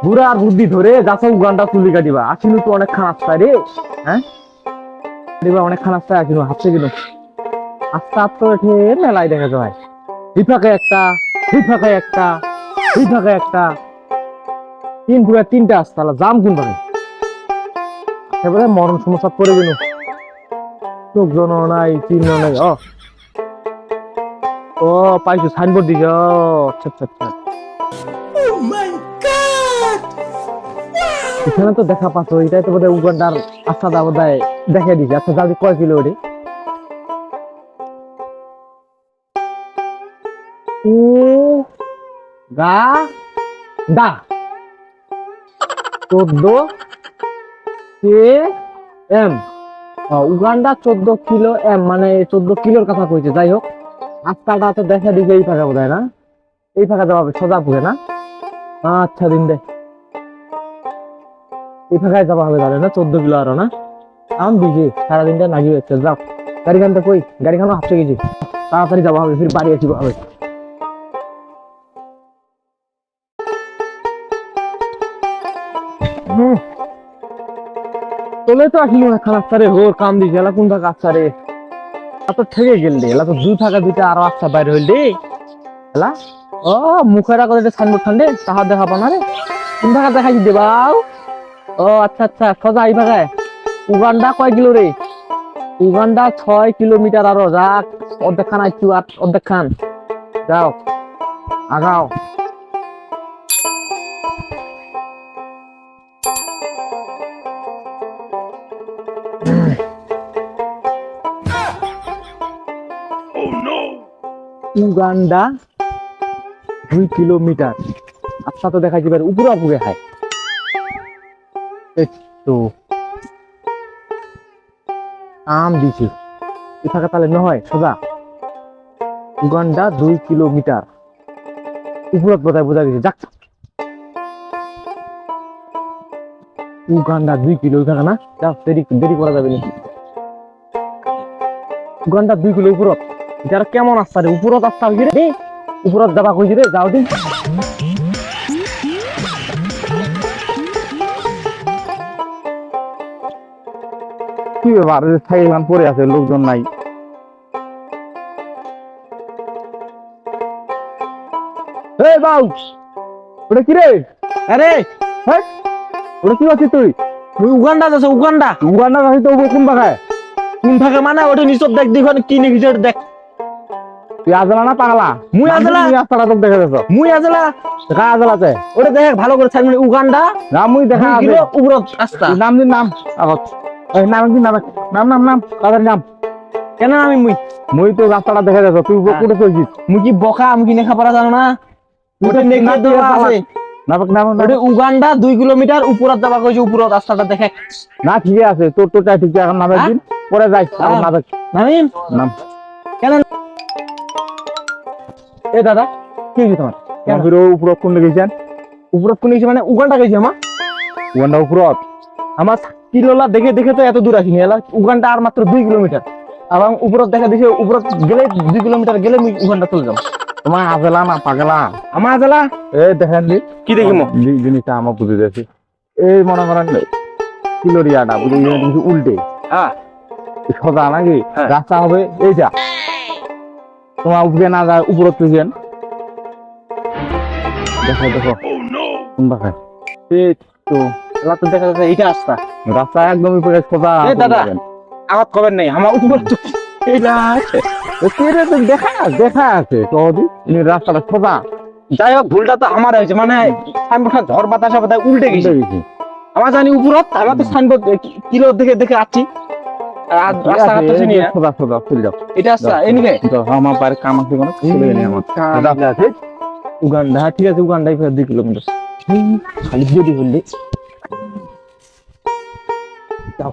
বুড়ার বুদ্ধি ধরে যাচ্ছে উগান্ডা তুলি কাটিবা আসিনু তো অনেক খান আসতায় রে। হ্যাঁ দিবা অনেক খান আসতায় আসিনু হাসছে কিনু আস্তে আস্তে উঠে মেলায় দেখা যায় বিপাকে একটা বিপাকে একটা বিপাকে একটা তিন পুরা তিনটা আসতালা জাম কোন ভাবে এবারে মরণ সমস্যা পড়ে গেল লোকজন নাই চিহ্ন নাই ও পাইছো সাইনবোর্ড দিছ আচ্ছা আচ্ছা আচ্ছা এখানে তো দেখা পাচ্ছ এটাই তো বোধহয় উগান্ডার আস্তাদা বোধহয় দেখে দিছে আচ্ছা যাও কয় কিলো ওটি ও গা দা 14 K M Uganda 14 kilo M মানে 14 কিলোর কথা কইছে যাই হোক রাস্তাটা তো দেখা দিকে এই ফাঁকা বোধহয় না এই ফাঁকা যাওয়া হবে সোজা পুরে না আচ্ছা দিন দে এই ফাঁকায় যাওয়া হবে তাহলে না 14 কিলো আরো না আমি বিজি সারাদিনটা নাগি হচ্ছে যাও গাড়িখানটা কই গাড়িখানো হাফছে গেছি তাড়াতাড়ি যাওয়া হবে ফির বাড়ি আসিব হবে চলে তো আসিল না খারাপ সারে হোর কাম দিছে এলা কোনটা কাজ সারে এত ঠেকে গেল রে এলা তো দুই ফাঁকা দুইটা আরো আচ্ছা বাইরে হইল রে এলা ও মুখেরা করে সাইনবোর্ড ঠান্ডে তাহার দেখা পানা রে কোন ফাঁকা দেখাই দেবাও ও আচ্ছা আচ্ছা সোজা এই ফাঁকায় উগান্ডা কয় কিলো রে উগান্ডা 6 কিলোমিটার আরো যাক অর্ধেক খান আইছু আর অর্ধেক খান যাও আগাও উগান্ডা 2 কিলোমিটার আচ্ছা তো দেখা যাবে উপরে উপরে খায় একটু আম দিছি এই ফাঁকা তাহলে নহয় সোজা উগান্ডা 2 কিলোমিটার উপরত বোঝায় বোঝা গেছে যাক উগান্ডা 2 কিলো ওই না যাও দেরি দেরি করা যাবে না উগান্ডা 2 কিলো উপরত যারা কেমন আসছে রে উপরত আসতে হবে রে উপরত যাবা কইছি রে যাও দিন কি ব্যাপার সাইকেল পরে আছে লোকজন নাই এই বাউ ওটা কি রে আরে হ্যাঁ ওটা কি আছিস তুই তুই উগান্ডা যাচ্ছ উগান্ডা উগান্ডা আছিস তো কোন ভাগায় কোন থাকে মানে ওটা নিচত দেখ দেখুন কি লিখিছে ওটা দেখ তুই আজলা না পাগলা মুই আজলা রাস্তাটা তো দেখে যাচ্ছ মুই আজলা দেখা আজলাতে ওটা দেখ ভালো করে ছাড় মানে উগান্ডা না মুই দেখা 2 আছে কিলো উপরত রাস্তা নাম দিন নাম আগত এই নাম দিন নাম নাম নাম নাম তাদের নাম কেন আমি মুই তো রাস্তাটা দেখে যাচ্ছ তুই কোটে চলছিস মুই কি বকা আমি কি লেখা পড়া জানো না ওটা নেকে দেওয়া আছে নাম নাম ওটা উগান্ডা 2 কিলোমিটার উপরত যাবা কইছে উপরত রাস্তাটা দেখে না ঠিক আছে তোর তো চাই ঠিক এখন নামের দিন পরে যাই না দেখ নামিম নাম কেন এ দাদা কি হইছে তোমার কেন ফিরো উপরত কোন গেছেন উপরত কোন গেছে মানে উগান্ডা গেছে মা উগান্ডা উপরত আমার কিলোলা দেখে দেখে তো এত দূর আসিনি এলা উগান্ডা আর মাত্র 2 কিলোমিটার এবং উপরত দেখা দিছে উপরত গেলে 2 কিলোমিটার গেলে উগান্ডা চলে যাব তোমার আজলা না পাগলা আমার আজলা এই দেখেন কি দেখিম জিনিসটা আমার বুঝে যাচ্ছে এই মনে করেন কিলোরিয়াটা বুঝে কিন্তু উল্টে হ্যাঁ সোজা নাকি হ্যাঁ। রাস্তা হবে এইটা তোমার উপরে না যায় উপরত তুইছেন দেখো দেখো কোন পাখায় এই তো এলা তো দেখা যাচ্ছে এইটা রাস্তা রাস্তা একদমই পুরো সোজা এই দাদা আগত কবেন নাই আমার উপর তো এইটা আছে তেরে তো দেখা আছে তো রাস্তাটা সোজা যাই হোক ভুলটা তো আমার হয়েছে মানে সাইনবোর্ডটা ঝড় বাতাসে বাতায় উল্টে গেছে আমার জানি উপরত আমার তো সাইনবোর্ড কিলো দেখে দেখে আসছি আর রাস্তাঘাট তো চিনি না সোজা সোজা চলে যাও এটা রাস্তা এনিকে আমার পারে কাম আছে কোনো চলে গেলে আমার উগান্ডা ঠিক আছে উগান্ডাই 2 কিলোমিটার খালি যদি বললি যাও